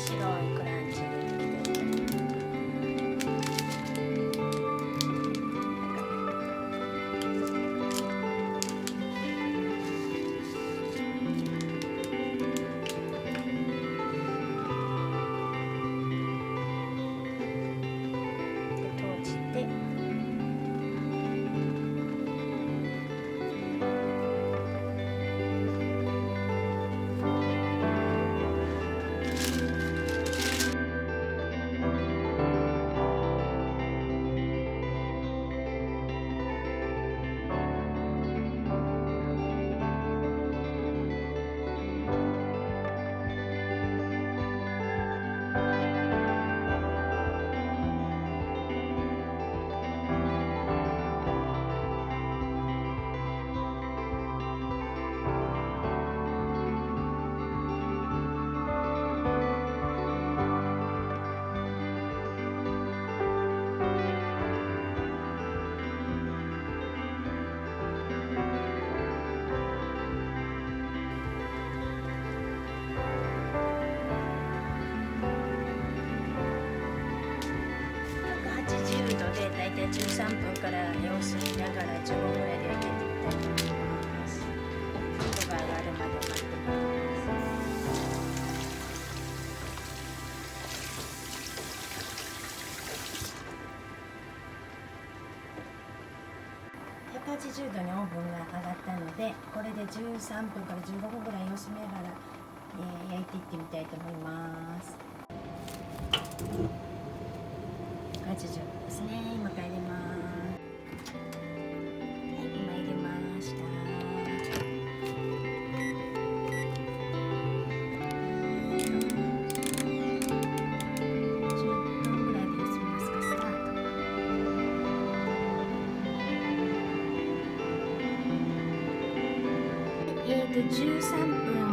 白いクランチできてる。閉じて180度でだいたい13分から様子見ながら15分ぐらいで焼けていきたいと思います。音が上がるまで待ってもらいます。180度にオーブンが上がったので、これで13分から15分ぐらい様子見ながら、焼いていってみたいと思います。80ですね。今から入れます。はい、今入れました。10分ぐらいで様子見ますか。スタート。13分